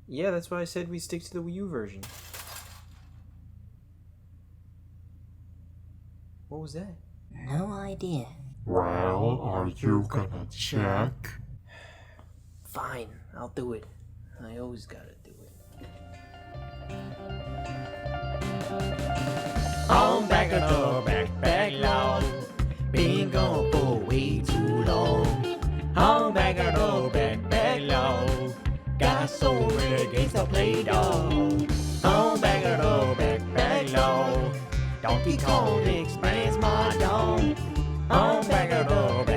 Yeah, that's why I said we stick to the Wii U version. What was that? No idea. Well, are you gonna check? Fine, I'll do it. I always gotta do it. On backlog. Been gone for way too long. On backlog. Got so many games to play, dog. On backlog. Donkey Kong expands my dome. On backlog.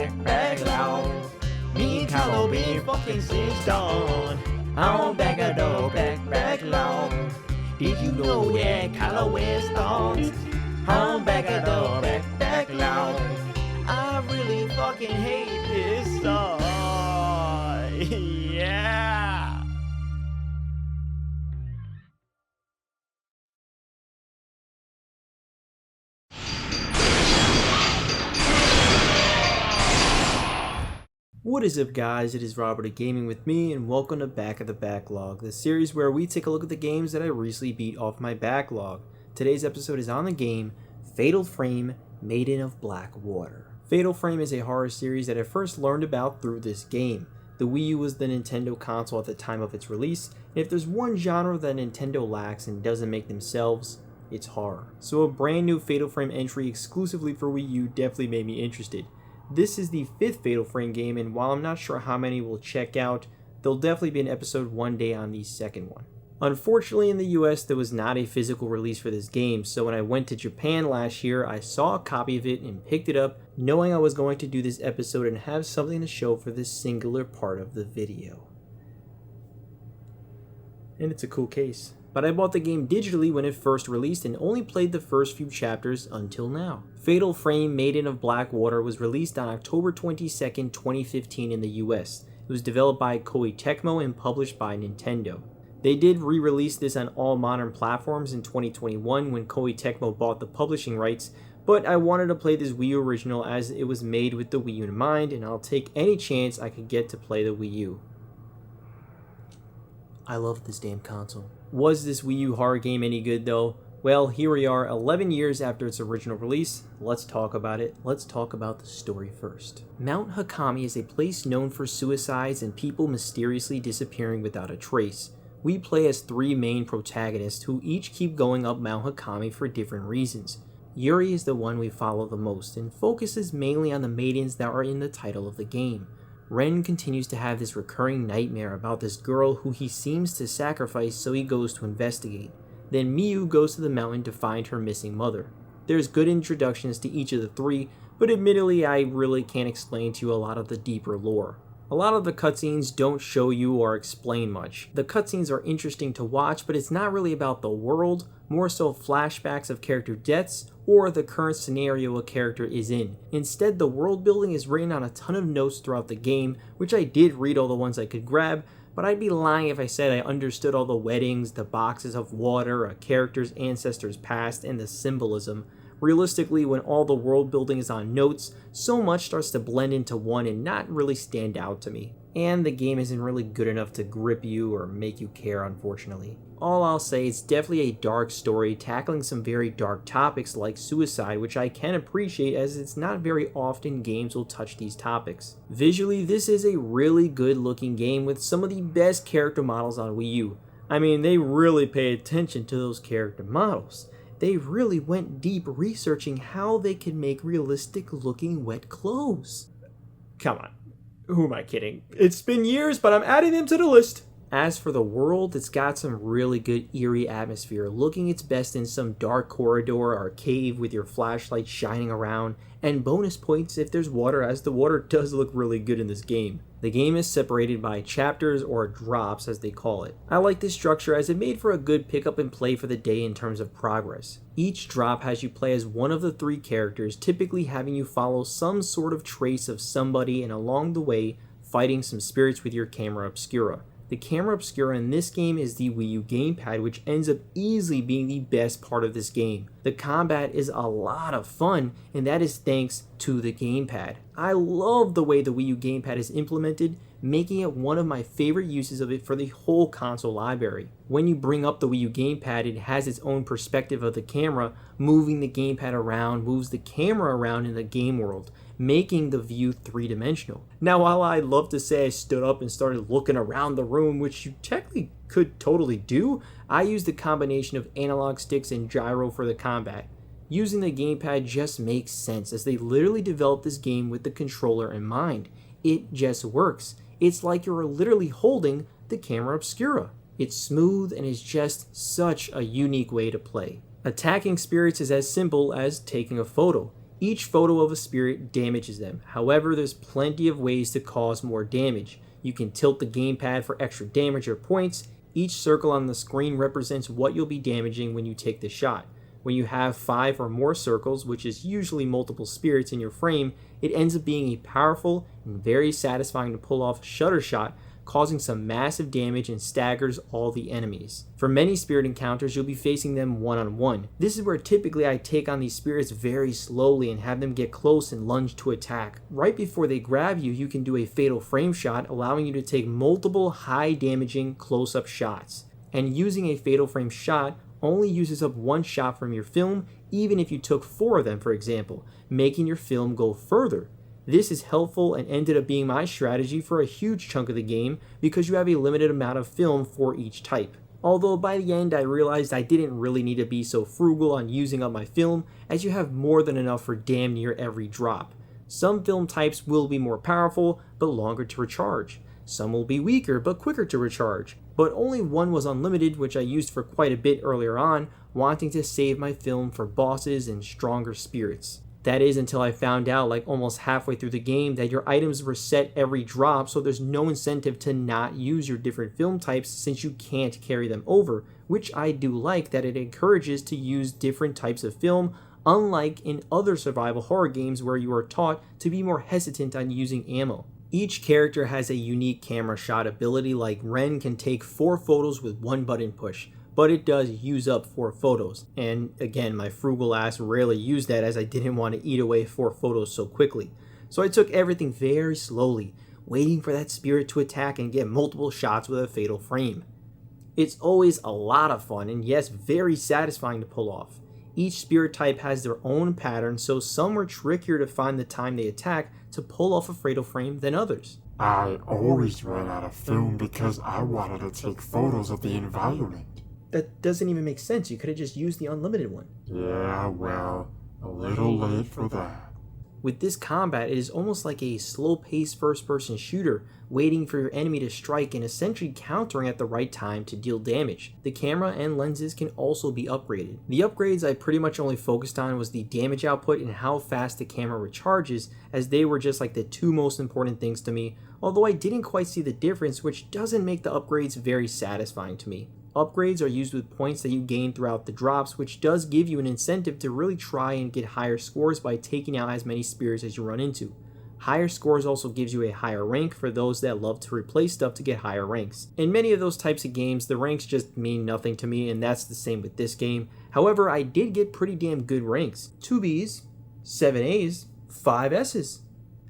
Me and Carlo been fucking since dawn. On backlog. Did you know, yeah, Carlo wears thongs? On backlog. I really fucking hate this song. Yeah. What is up, guys? It is Robert of Gaming with me, and welcome to Back of the Backlog, the series where we take a look at the games that I recently beat off my backlog. Today's episode is on the game Fatal Frame: Maiden of Black Water. Fatal Frame is a horror series that I first learned about through this game. The Wii U was the Nintendo console at the time of its release, and if there's one genre that Nintendo lacks and doesn't make themselves, it's horror. So a brand new Fatal Frame entry exclusively for Wii U definitely made me interested. This is the 5th Fatal Frame game, and while I'm not sure how many we'll check out, there'll definitely be an episode one day on the second one. Unfortunately, in the US, there was not a physical release for this game, so when I went to Japan last year, I saw a copy of it and picked it up, knowing I was going to do this episode and have something to show for this singular part of the video. And it's a cool case. But I bought the game digitally when it first released and only played the first few chapters until now. Fatal Frame: Maiden of Black Water was released on October 22nd, 2015 in the US. It was developed by Koei Tecmo and published by Nintendo. They did re-release this on all modern platforms in 2021 when Koei Tecmo bought the publishing rights, but I wanted to play this Wii U original as it was made with the Wii U in mind, and I'll take any chance I could get to play the Wii U. I love this damn console. Was this Wii U horror game any good though? Well, here we are 11 years after its original release. Let's talk about it. Let's talk about the story first. Mount Hikami is a place known for suicides and people mysteriously disappearing without a trace. We play as 3 main protagonists who each keep going up Mount Hikami for different reasons. Yuri is the one we follow the most and focuses mainly on the maidens that are in the title of the game. Ren continues to have this recurring nightmare about this girl who he seems to sacrifice, so he goes to investigate. Then Miyu goes to the mountain to find her missing mother. There's good introductions to each of the 3, but admittedly I really can't explain to you a lot of the deeper lore. A lot of the cutscenes don't show you or explain much. The cutscenes are interesting to watch, but it's not really about the world, more so flashbacks of character deaths or the current scenario a character is in. Instead, the world building is written on a ton of notes throughout the game, which I did read all the ones I could grab, but I'd be lying if I said I understood all the weddings, the boxes of water, a character's ancestors' past, and the symbolism. Realistically, when all the world building is on notes, so much starts to blend into one and not really stand out to me. And the game isn't really good enough to grip you or make you care, unfortunately. All I'll say is definitely a dark story tackling some very dark topics like suicide, which I can appreciate as it's not very often games will touch these topics. Visually, this is a really good looking game with some of the best character models on Wii U. I mean, they really pay attention to those character models. They really went deep researching how they could make realistic looking wet clothes. Come on, who am I kidding? It's been years, but I'm adding them to the list. As for the world, it's got some really good eerie atmosphere, looking its best in some dark corridor or cave with your flashlight shining around, and bonus points if there's water, as the water does look really good in this game. The game is separated by chapters, or drops as they call it. I like this structure as it made for a good pick up and play for the day in terms of progress. Each drop has you play as one of the 3 characters, typically having you follow some sort of trace of somebody and along the way fighting some spirits with your Camera Obscura. The Camera Obscura in this game is the Wii U gamepad, which ends up easily being the best part of this game. The combat is a lot of fun, and that is thanks to the gamepad. I love the way the Wii U gamepad is implemented. making it one of my favorite uses of it for the whole console library. When you bring up the Wii U gamepad, it has its own perspective of the camera. Moving the gamepad around moves the camera around in the game world, making the view three-dimensional. Now, while I'd love to say I stood up and started looking around the room, which you technically could totally do, I used a combination of analog sticks and gyro for the combat. Using the gamepad just makes sense, as they literally developed this game with the controller in mind. It just works. It's like you're literally holding the Camera Obscura. It's smooth and is just such a unique way to play. Attacking spirits is as simple as taking a photo. Each photo of a spirit damages them. However, there's plenty of ways to cause more damage. You can tilt the gamepad for extra damage or points. Each circle on the screen represents what you'll be damaging when you take the shot. When you have 5 or more circles, which is usually multiple spirits in your frame, it ends up being a powerful and very satisfying to pull off shutter shot, causing some massive damage and staggers all the enemies. For many spirit encounters, you'll be facing them one-on-one. This is where typically I take on these spirits very slowly and have them get close and lunge to attack. Right before they grab you, you can do a fatal frame shot, allowing you to take multiple high-damaging close-up shots. And using a fatal frame shot only uses up one shot from your film, even if you took 4 of them, for example, making your film go further. This is helpful and ended up being my strategy for a huge chunk of the game because you have a limited amount of film for each type. Although by the end I realized I didn't really need to be so frugal on using up my film, as you have more than enough for damn near every drop. Some film types will be more powerful but longer to recharge. Some will be weaker but quicker to recharge. But only one was unlimited, which I used for quite a bit earlier on, wanting to save my film for bosses and stronger spirits. That is until I found out, like almost halfway through the game, that your items reset every drop, so there's no incentive to not use your different film types since you can't carry them over, which I do like that it encourages to use different types of film, unlike in other survival horror games where you are taught to be more hesitant on using ammo. Each character has a unique camera shot ability, like Ren can take 4 photos with one button push, but it does use up 4 photos. And again, my frugal ass rarely used that as I didn't want to eat away 4 photos so quickly. So I took everything very slowly, waiting for that spirit to attack and get multiple shots with a fatal frame. It's always a lot of fun and yes, very satisfying to pull off. Each spirit type has their own pattern, so some were trickier to find the time they attack to pull off a fatal frame than others. I always ran out of film because I wanted to take photos of the environment. That doesn't even make sense. You could have just used the unlimited one. Yeah, well, a little late for that. With this combat, it is almost like a slow-paced first-person shooter, waiting for your enemy to strike and essentially countering at the right time to deal damage. The camera and lenses can also be upgraded. The upgrades I pretty much only focused on was the damage output and how fast the camera recharges, as they were just like the 2 most important things to me, although I didn't quite see the difference, which doesn't make the upgrades very satisfying to me. Upgrades are used with points that you gain throughout the drops, which does give you an incentive to really try and get higher scores by taking out as many spirits as you run into. Higher scores also gives you a higher rank for those that love to replace stuff to get higher ranks. In many of those types of games, the ranks just mean nothing to me, and that's the same with this game. However, I did get pretty damn good ranks. 2 Bs, 7 As, 5 Ss.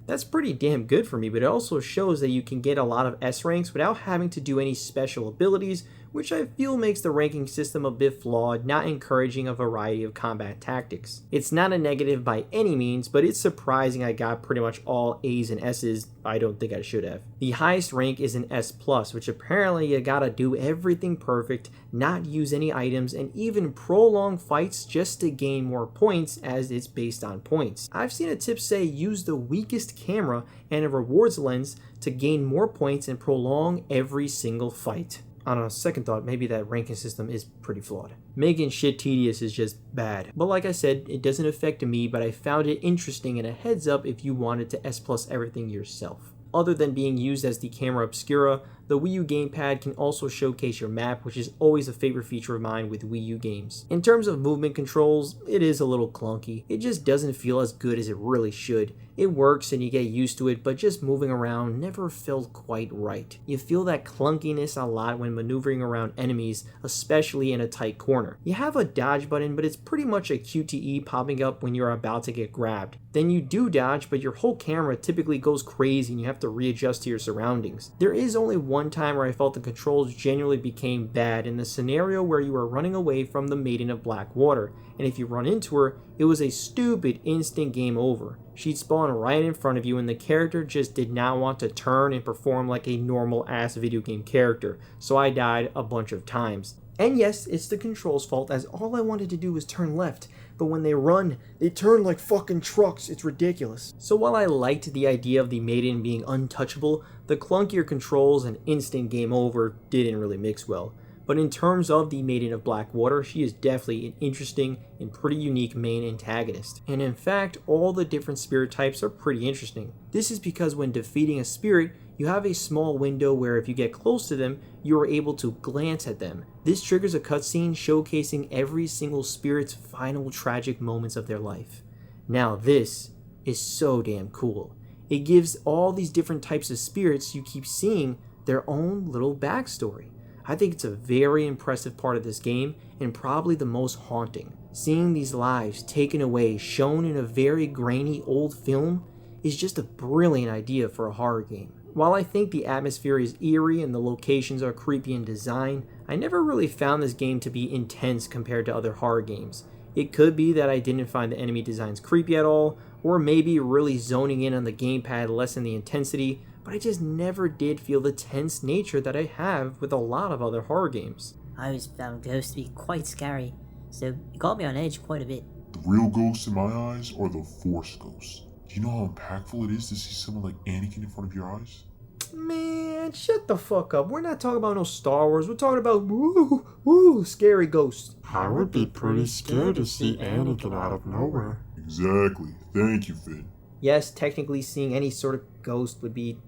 That's pretty damn good for me, but it also shows that you can get a lot of S ranks without having to do any special abilities, which I feel makes the ranking system a bit flawed, not encouraging a variety of combat tactics. It's not a negative by any means, but it's surprising I got pretty much all A's and S's. I don't think I should have. The highest rank is an S+, which apparently you gotta do everything perfect, not use any items, and even prolong fights just to gain more points, as it's based on points. I've seen a tip say use the weakest camera and a rewards lens to gain more points and prolong every single fight. On a second thought, maybe that ranking system is pretty flawed. Making shit tedious is just bad. But like I said, it doesn't affect me, but I found it interesting and a heads up if you wanted to S+ everything yourself. Other than being used as the Camera Obscura, the Wii U gamepad can also showcase your map, which is always a favorite feature of mine with Wii U games. In terms of movement controls, it is a little clunky. It just doesn't feel as good as it really should. It works and you get used to it, but just moving around never felt quite right. You feel that clunkiness a lot when maneuvering around enemies, especially in a tight corner. You have a dodge button, but it's pretty much a QTE popping up when you're about to get grabbed. Then you do dodge, but your whole camera typically goes crazy and you have to readjust to your surroundings. There is only one time where I felt the controls genuinely became bad, in the scenario where you were running away from the Maiden of Black Water, and if you run into her, it was a stupid instant game over. She'd spawn right in front of you and the character just did not want to turn and perform like a normal ass video game character, so I died a bunch of times. And yes, it's the controls' fault, as all I wanted to do was turn left, but when they run, they turn like fucking trucks. It's ridiculous. So while I liked the idea of the Maiden being untouchable, the clunkier controls and instant game over didn't really mix well. But in terms of the Maiden of Black Water, she is definitely an interesting and pretty unique main antagonist. And in fact, all the different spirit types are pretty interesting. This is because when defeating a spirit, you have a small window where if you get close to them, you are able to glance at them. This triggers a cutscene showcasing every single spirit's final tragic moments of their life. Now this is so damn cool. It gives all these different types of spirits you keep seeing their own little backstory. I think it's a very impressive part of this game and probably the most haunting. Seeing these lives taken away, shown in a very grainy old film, is just a brilliant idea for a horror game. While I think the atmosphere is eerie and the locations are creepy in design, I never really found this game to be intense compared to other horror games. It could be that I didn't find the enemy designs creepy at all, or maybe really zoning in on the gamepad lessened the intensity, but I just never did feel the tense nature that I have with a lot of other horror games. I always found ghosts to be quite scary, so it got me on edge quite a bit. The real ghosts in my eyes are the Force ghosts. Do you know how impactful it is to see someone like Anakin in front of your eyes? Man, shut the fuck up. We're not talking about no Star Wars. We're talking about woo, scary ghosts. I would be pretty scared to see Anakin out of nowhere. Exactly. Thank you, Finn. Yes, technically seeing any sort of ghost would be...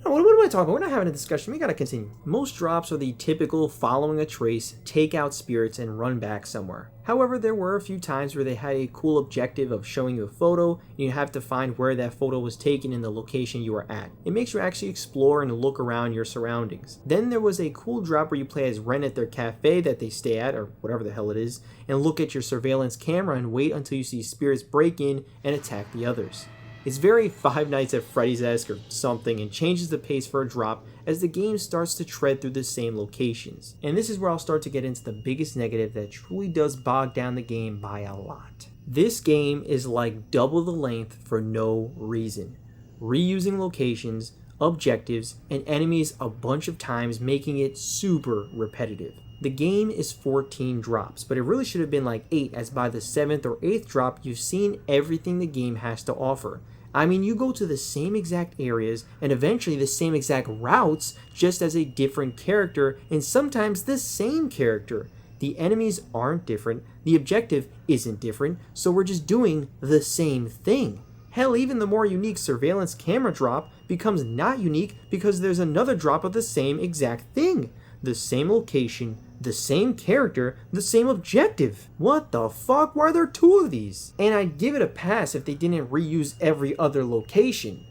What am I talking about? We're not having a discussion. We gotta continue. Most drops are the typical following a trace, take out spirits, and run back somewhere. However, there were a few times where they had a cool objective of showing you a photo, and you have to find where that photo was taken in the location you were at. It makes you actually explore and look around your surroundings. Then there was a cool drop where you play as Ren at their cafe that they stay at, or whatever the hell it is, and look at your surveillance camera and wait until you see spirits break in and attack the others. It's very Five Nights at Freddy's-esque or something, and changes the pace for a drop as the game starts to tread through the same locations. And this is where I'll start to get into the biggest negative that truly does bog down the game by a lot. This game is like double the length for no reason. Reusing locations, objectives, and enemies a bunch of times, making it super repetitive. The game is 14 drops, but it really should have been like 8, as by the 7th or 8th drop, you've seen everything the game has to offer. I mean, you go to the same exact areas and eventually the same exact routes, just as a different character, and sometimes the same character. The enemies aren't different, the objective isn't different, so we're just doing the same thing. Hell, even the more unique surveillance camera drop becomes not unique because there's another drop of the same exact thing. The same location, the same character, the same objective. What the fuck? Why are there 2 of these? And I'd give it a pass if they didn't reuse every other location.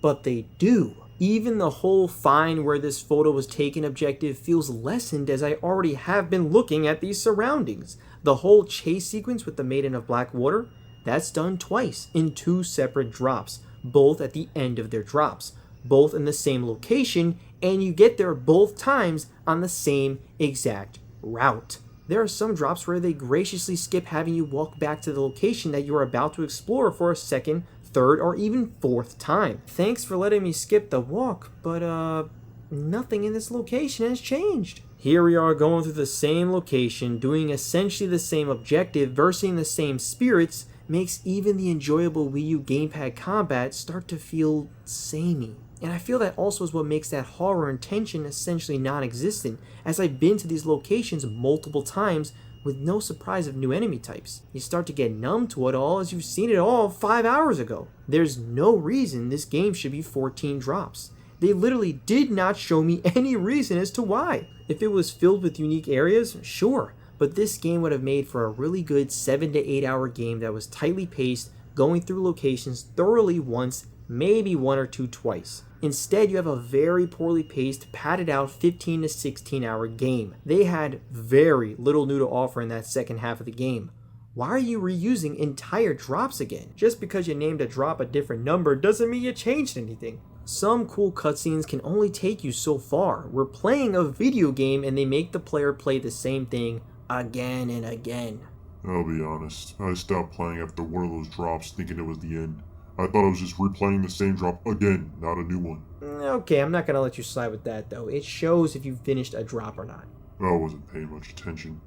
But they do. Even the whole find where this photo was taken objective feels lessened, as I already have been looking at these surroundings. The whole chase sequence with the Maiden of Black Water, that's done twice in 2 separate drops, both at the end of their drops, both in the same location, and you get there both times on the same exact route. There are some drops where they graciously skip having you walk back to the location that you are about to explore for a second, third, or even 4th time. Thanks for letting me skip the walk, but nothing in this location has changed. Here we are going through the same location, doing essentially the same objective, versing the same spirits, makes even the enjoyable Wii U gamepad combat start to feel samey. And I feel that also is what makes that horror and tension essentially non-existent, as I've been to these locations multiple times with no surprise of new enemy types. You start to get numb to it all as you've seen it all 5 hours ago. There's no reason this game should be 14 drops. They literally did not show me any reason as to why. If it was filled with unique areas, sure, but this game would have made for a really good 7 to 8 hour game that was tightly paced, going through locations thoroughly once, maybe one or two twice. Instead, you have a very poorly paced, padded out 15 to 16 hour game. They had very little new to offer in that second half of the game. Why are you reusing entire drops again? Just because you named a drop a different number doesn't mean you changed anything. Some cool cutscenes can only take you so far. We're playing a video game and they make the player play the same thing again and again. I'll be honest, I stopped playing after one of those drops thinking it was the end. I thought I was just replaying the same drop again, not a new one. Okay, I'm not gonna let you slide with that though. It shows if you've finished a drop or not. I wasn't paying much attention.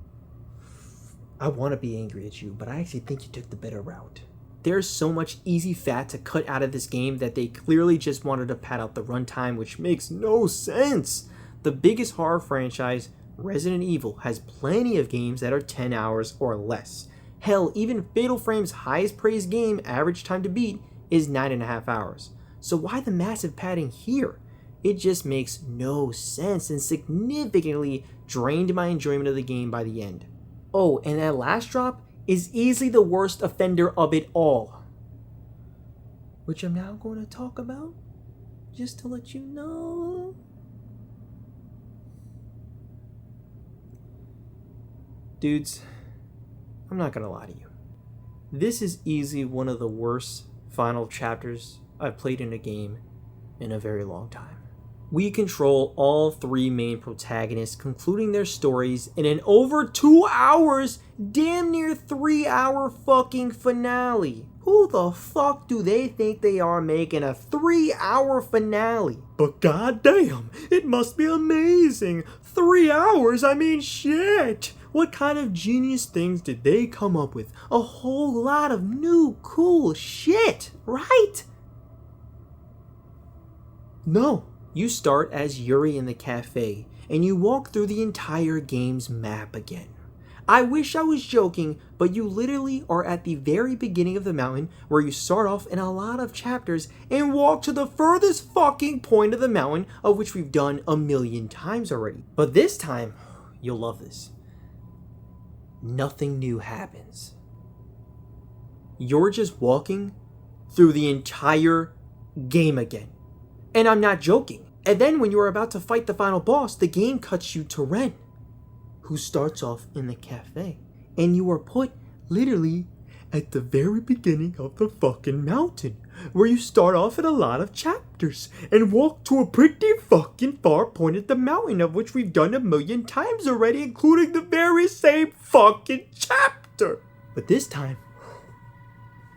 I want to be angry at you, but I actually think you took the better route. There's so much easy fat to cut out of this game that they clearly just wanted to pad out the runtime, which makes no sense. The biggest horror franchise, Resident Evil, has plenty of games that are 10 hours or less. Hell, even Fatal Frame's highest praised game, average time to beat, is 9.5 hours. So why the massive padding here? It just makes no sense and significantly drained my enjoyment of the game by the end. Oh, and that last drop is easily the worst offender of it all, which I'm now going to talk about, just to let you know. Dudes, I'm not going to lie to you. This is easily one of the worst final chapters I've played in a game in a very long time. We control all three main protagonists, concluding their stories in an over 2 hours, damn near 3 hour fucking finale. Who the fuck do they think they are making a 3 hour finale? But goddamn, it must be amazing. 3 hours, I mean shit. What kind of genius things did they come up with? A whole lot of new cool shit, right? No. You start as Yuri in the cafe, and you walk through the entire game's map again. I wish I was joking, but you literally are at the very beginning of the mountain where you start off in a lot of chapters and walk to the furthest fucking point of the mountain, of which we've done a million times already. But this time, you'll love this. Nothing new happens. You're just walking through the entire game again. And I'm not joking. And then when you are about to fight the final boss, the game cuts you to Ren, who starts off in the cafe. And you are put literally at the very beginning of the fucking mountain, where you start off in a lot of chapters and walk to a pretty fucking far point at the mountain, of which we've done a million times already, including the very same fucking chapter. But this time,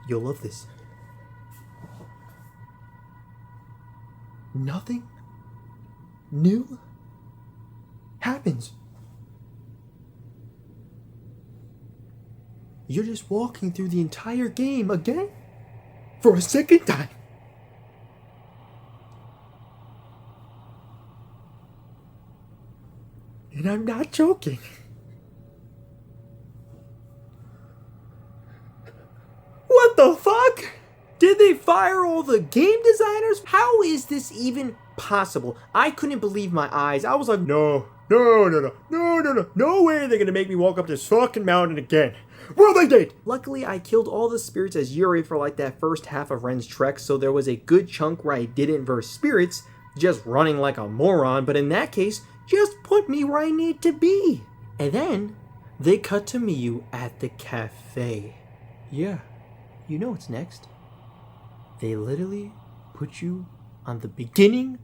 you'll love this. Nothing new happens. You're just walking through the entire game again for a second time. And I'm not joking. What the fuck? Did they fire all the game designers? How is this even possible? I couldn't believe my eyes. I was like, no way they're gonna make me walk up this fucking mountain again. Well, they did! Luckily, I killed all the spirits as Yuri for like that first half of Ren's trek, so there was a good chunk where I didn't verse spirits, just running like a moron, but in that case, just put me where I need to be. And then, they cut to Miyu at the cafe. Yeah, you know what's next. They literally put you on the beginning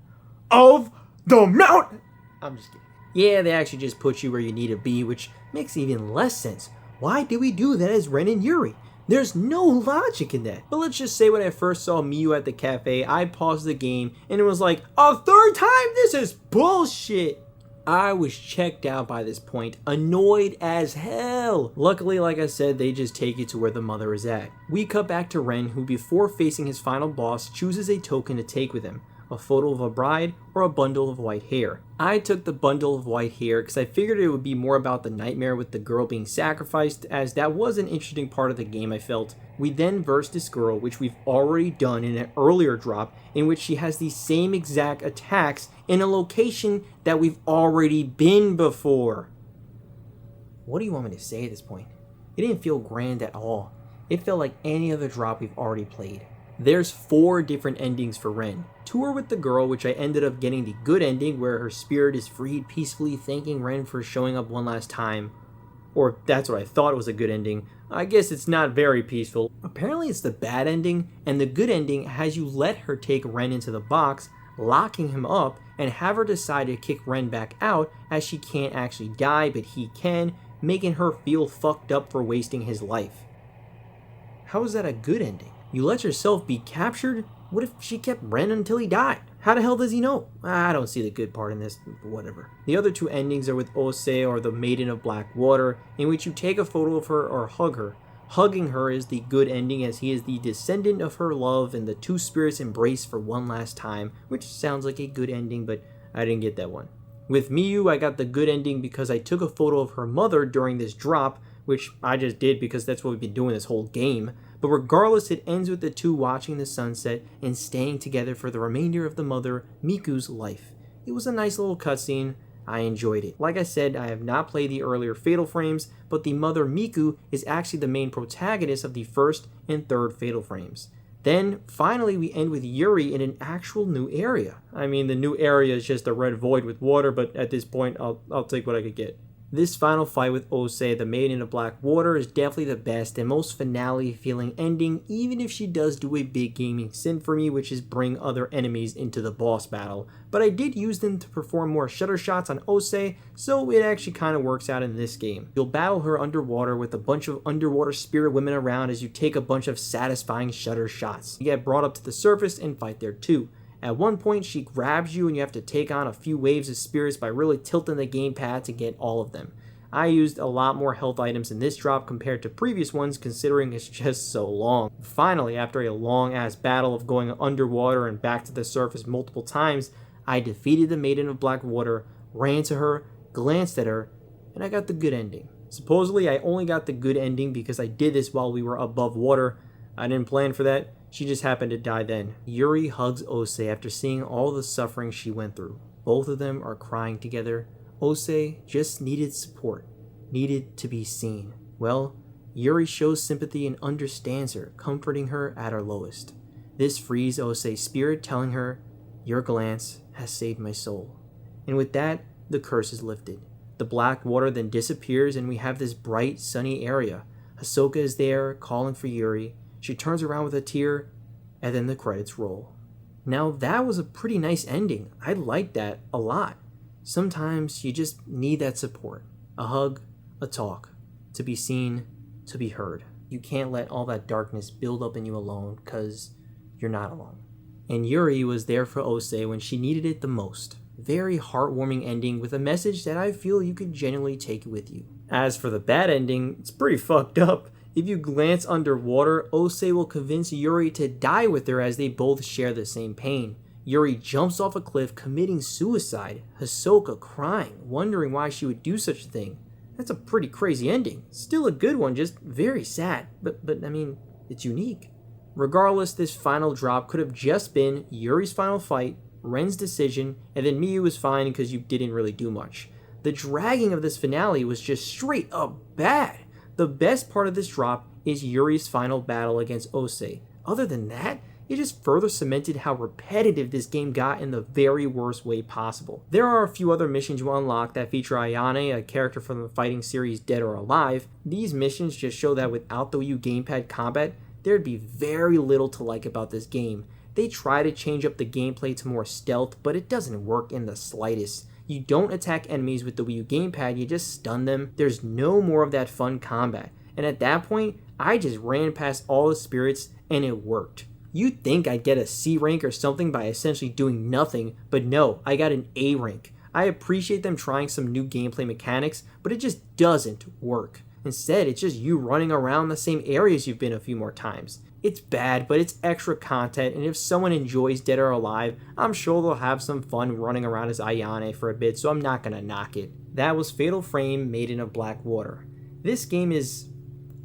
of the mountain. I'm just kidding. Yeah, they actually just put you where you need to be, which makes even less sense. Why did we do that as Ren and Yuri? There's no logic in that. But let's just say when I first saw Miyu at the cafe, I paused the game and it was like, a third time? This is bullshit. I was checked out by this point, annoyed as hell. Luckily, like I said, they just take you to where the mother is at. We cut back to Ren, who before facing his final boss, chooses a token to take with him. a photo of a bride, or a bundle of white hair. I took the bundle of white hair because I figured it would be more about the nightmare with the girl being sacrificed, as that was an interesting part of the game I felt. We then versed this girl, which we've already done in an earlier drop, in which she has the same exact attacks in a location that we've already been before. What do you want me to say at this point? It didn't feel grand at all. It felt like any other drop we've already played. There's 4 different endings for Ren. 2 are with the girl, which I ended up getting the good ending, where her spirit is freed peacefully, thanking Ren for showing up one last time. Or that's what I thought was a good ending. I guess it's not very peaceful. Apparently it's the bad ending, and the good ending has you let her take Ren into the box, locking him up, and have her decide to kick Ren back out, as she can't actually die, but he can, making her feel fucked up for wasting his life. How is that a good ending? You let yourself be captured? What if she kept Ren until he died? How the hell does he know? I don't see the good part in this, whatever. The other 2 endings are with Ose, or the Maiden of Black Water, in which you take a photo of her or hug her. Hugging her is the good ending, as he is the descendant of her love and the 2 spirits embrace for one last time, which sounds like a good ending, but I didn't get that one. With Miyu, I got the good ending because I took a photo of her mother during this drop, which I just did because that's what we've been doing this whole game. But regardless, it ends with the 2 watching the sunset and staying together for the remainder of the mother, Miku's, life. It was a nice little cutscene. I enjoyed it. Like I said, I have not played the earlier Fatal Frames, but the mother Miku is actually the main protagonist of the first and third Fatal Frames. Then, finally, we end with Yuri in an actual new area. I mean, the new area is just a red void with water, but at this point, I'll take what I could get. This final fight with Ose, the Maiden of Black Water, is definitely the best and most finale-feeling ending, even if she does do a big gaming sin for me, which is bring other enemies into the boss battle. But I did use them to perform more shutter shots on Ose, so it actually kind of works out in this game. You'll battle her underwater with a bunch of underwater spirit women around as you take a bunch of satisfying shutter shots. You get brought up to the surface and fight there too. At one point, she grabs you and you have to take on a few waves of spirits by really tilting the gamepad to get all of them. I used a lot more health items in this drop compared to previous ones, considering it's just so long. Finally, after a long-ass battle of going underwater and back to the surface multiple times, I defeated the Maiden of Black Water, ran to her, glanced at her, and I got the good ending. Supposedly, I only got the good ending because I did this while we were above water. I didn't plan for that. She just happened to die then. Yuri hugs Ose after seeing all the suffering she went through. Both of them are crying together. Ose just needed support, needed to be seen. Well, Yuri shows sympathy and understands her, comforting her at her lowest. This frees Ose's spirit, telling her, "Your glance has saved my soul." And with that, the curse is lifted. The black water then disappears and we have this bright, sunny area. Hisoka is there, calling for Yuri. She turns around with a tear, and then the credits roll. Now that was a pretty nice ending. I liked that a lot. Sometimes you just need that support. A hug, a talk. To be seen, to be heard. You can't let all that darkness build up in you alone, because you're not alone. And Yuri was there for Ose when she needed it the most. Very heartwarming ending with a message that I feel you could genuinely take with you. As for the bad ending, it's pretty fucked up. If you glance underwater, Ose will convince Yuri to die with her as they both share the same pain. Yuri jumps off a cliff, committing suicide. Hisoka crying, wondering why she would do such a thing. That's a pretty crazy ending. Still a good one, just very sad. But I mean, it's unique. Regardless, this final drop could have just been Yuri's final fight, Ren's decision, and then Miyu was fine because you didn't really do much. The dragging of this finale was just straight up bad. The best part of this drop is Yuri's final battle against Ose. Other than that, it just further cemented how repetitive this game got in the very worst way possible. There are a few other missions you unlock that feature Ayane, a character from the fighting series Dead or Alive. These missions just show that without the Wii U gamepad combat, there'd be very little to like about this game. They try to change up the gameplay to more stealth, but it doesn't work in the slightest. You don't attack enemies with the Wii U gamepad, you just stun them. There's no more of that fun combat. And at that point, I just ran past all the spirits and it worked. You'd think I'd get a C rank or something by essentially doing nothing, but no, I got an A rank. I appreciate them trying some new gameplay mechanics, but it just doesn't work. Instead, it's just you running around the same areas you've been a few more times. It's bad, but it's extra content, and if someone enjoys Dead or Alive, I'm sure they'll have some fun running around as Ayane for a bit, so I'm not gonna knock it. That was Fatal Frame Maiden of Black Water. This game is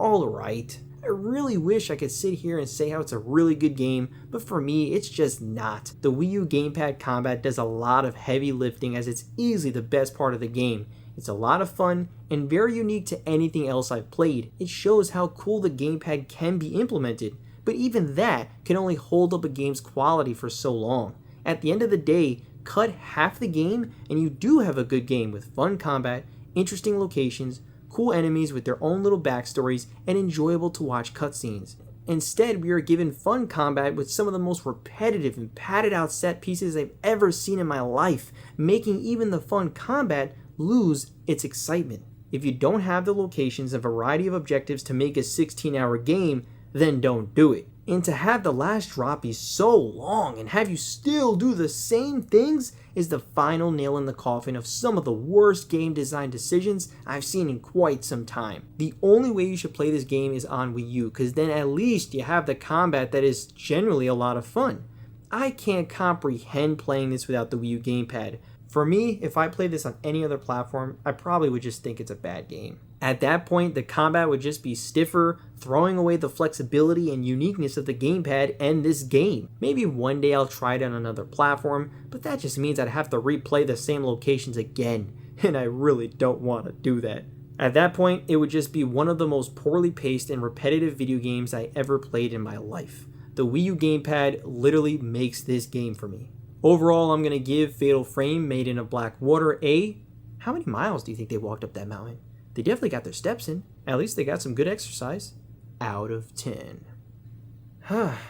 alright. I really wish I could sit here and say how it's a really good game, but for me, it's just not. The Wii U gamepad combat does a lot of heavy lifting, as it's easily the best part of the game. It's a lot of fun and very unique to anything else I've played. It shows how cool the gamepad can be implemented, but even that can only hold up a game's quality for so long. At the end of the day, cut half the game and you do have a good game with fun combat, interesting locations, cool enemies with their own little backstories, and enjoyable to watch cutscenes. Instead, we are given fun combat with some of the most repetitive and padded out set pieces I've ever seen in my life, making even the fun combat lose its excitement. If you don't have the locations and variety of objectives to make a 16-hour game, then don't do it. And to have the last drop be so long and have you still do the same things is the final nail in the coffin of some of the worst game design decisions I've seen in quite some time. The only way you should play this game is on Wii U, because then at least you have the combat that is generally a lot of fun. I can't comprehend playing this without the Wii U gamepad. For me, if I played this on any other platform, I probably would just think it's a bad game. At that point, the combat would just be stiffer, throwing away the flexibility and uniqueness of the gamepad and this game. Maybe one day I'll try it on another platform, but that just means I'd have to replay the same locations again, and I really don't want to do that. At that point, it would just be one of the most poorly paced and repetitive video games I ever played in my life. The Wii U gamepad literally makes this game for me. Overall, I'm going to give Fatal Frame Maiden of Black Water a... How many miles do you think they walked up that mountain? They definitely got their steps in. At least they got some good exercise. Out of 10.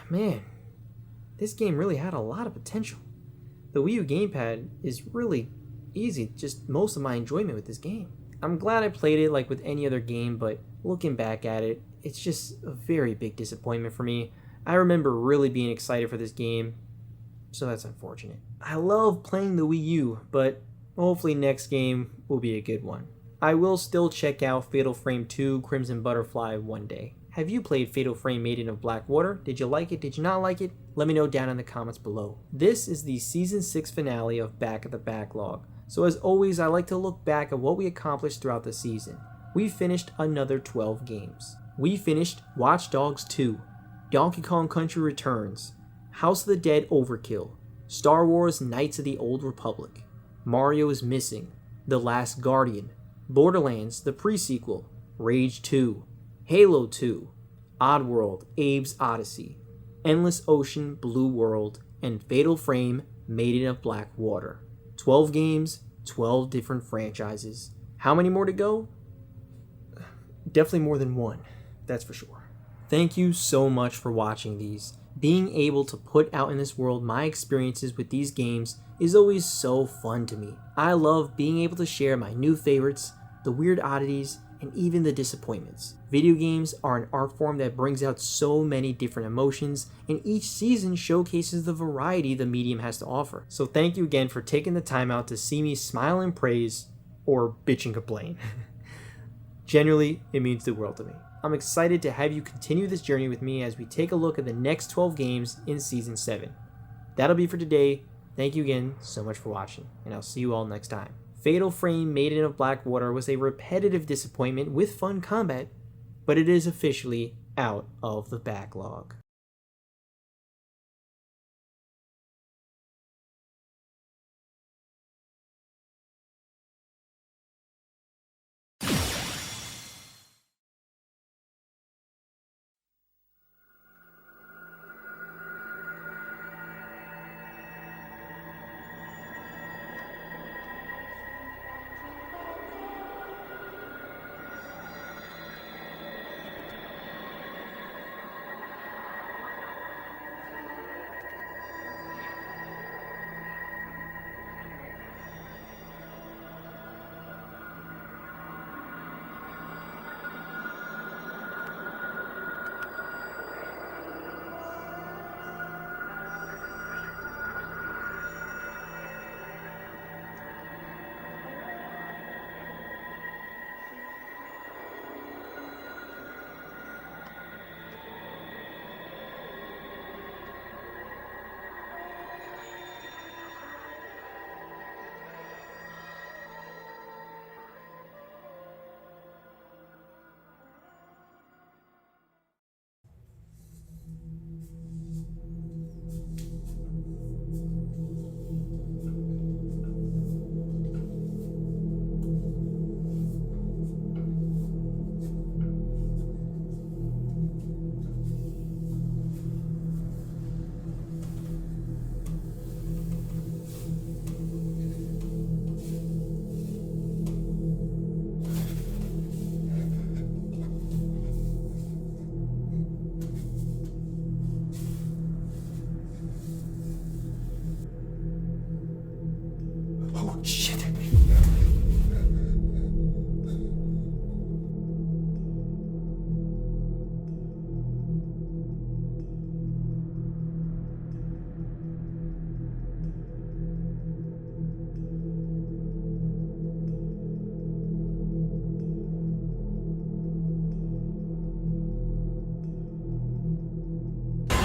Man, this game really had a lot of potential. The Wii U gamepad is really easy, just most of my enjoyment with this game. I'm glad I played it like with any other game, but looking back at it, it's just a very big disappointment for me. I remember really being excited for this game, so that's unfortunate. I love playing the Wii U, but hopefully next game will be a good one. I will still check out Fatal Frame 2 Crimson Butterfly one day. Have you played Fatal Frame Maiden of Black Water? Did you like it? Did you not like it? Let me know down in the comments below. This is the Season 6 finale of Back at the Backlog. So as always, I like to look back at what we accomplished throughout the season. We finished another 12 games. We finished Watch Dogs 2, Donkey Kong Country Returns, House of the Dead Overkill, Star Wars Knights of the Old Republic, Mario is Missing, The Last Guardian, Borderlands, the pre-sequel, Rage 2, Halo 2, Oddworld, Abe's Odyssey, Endless Ocean, Blue World, and Fatal Frame, Maiden of Black Water. 12 games, 12 different franchises. How many more to go? Definitely more than one, that's for sure. Thank you so much for watching these. Being able to put out in this world my experiences with these games is always so fun to me. I love being able to share my new favorites, the weird oddities, and even the disappointments. Video games are an art form that brings out so many different emotions, and each season showcases the variety the medium has to offer. So thank you again for taking the time out to see me smile and praise, or bitch and complain. Generally, it means the world to me. I'm excited to have you continue this journey with me as we take a look at the next 12 games in Season 7. That'll be for today. Thank you again so much for watching, and I'll see you all next time. Fatal Frame Maiden of Black Water was a repetitive disappointment with fun combat, but it is officially out of the backlog.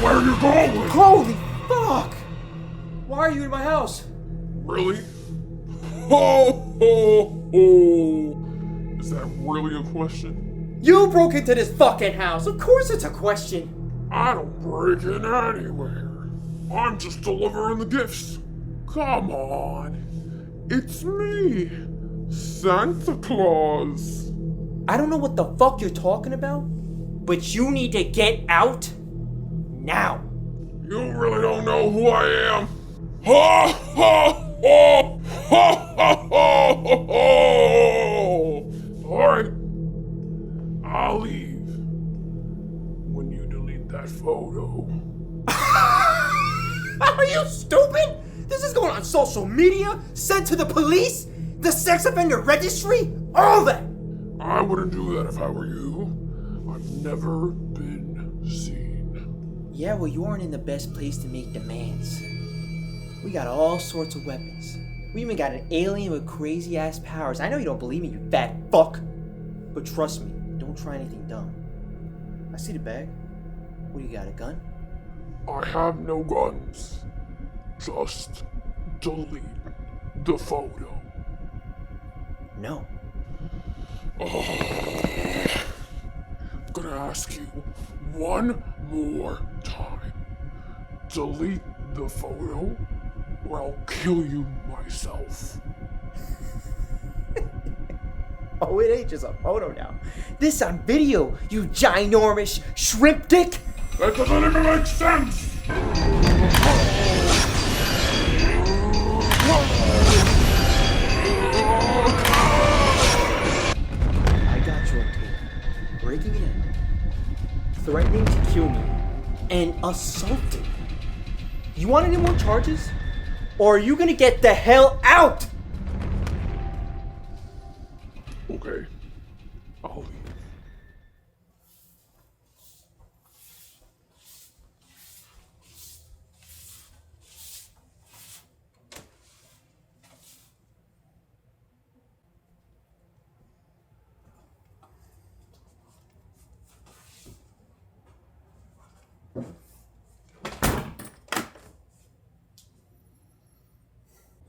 Where are you going? Holy fuck! Why are you in my house? Really? Ho, ho, ho. Is that really a question? You broke into this fucking house. Of course it's a question. I don't break in anywhere. I'm just delivering the gifts. Come on. It's me, Santa Claus. I don't know what the fuck you're talking about, but you need to get out now. You really don't know who I am. Ha ha ha ha ha ha ha. Alright. I'll leave when you delete that photo. Are you stupid? This is going on social media, sent to the police, the sex offender registry, all that. I wouldn't do that if I were you. I've never been seen. Yeah, well, you aren't in the best place to make demands. We got all sorts of weapons. We even got an alien with crazy ass powers. I know you don't believe me, you fat fuck. But trust me, don't try anything dumb. I see the bag. What do you got, a gun? I have no guns. Just delete the photo. No. I'm gonna ask you one more time. Delete the photo, or I'll kill you myself. Oh, it ain't just a photo now. This on video, you ginormous shrimp dick! That doesn't even make sense! I got you on tape. Breaking in, threatening to kill me, and assaulting. You want any more charges? Or are you gonna get the hell out? Okay, I'll leave.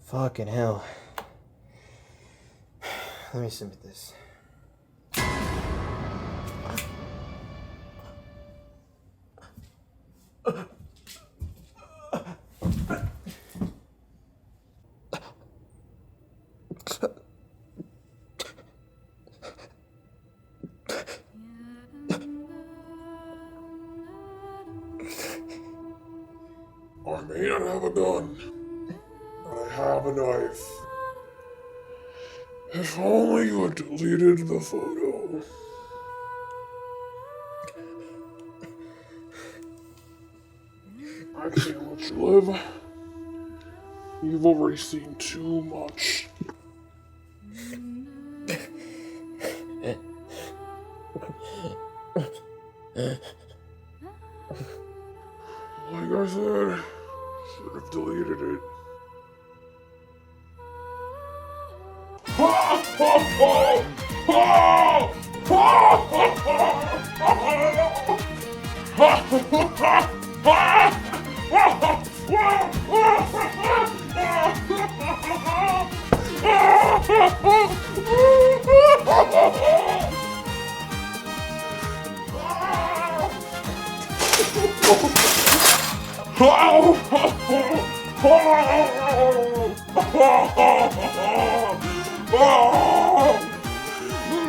Fucking hell. Let me submit this. I may not have a gun, but I have a knife. If only you had deleted the photo. I can't let you live. You've already seen too much. Like I said, should have deleted it.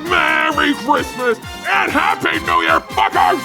Merry Christmas and Happy New Year, fuckers!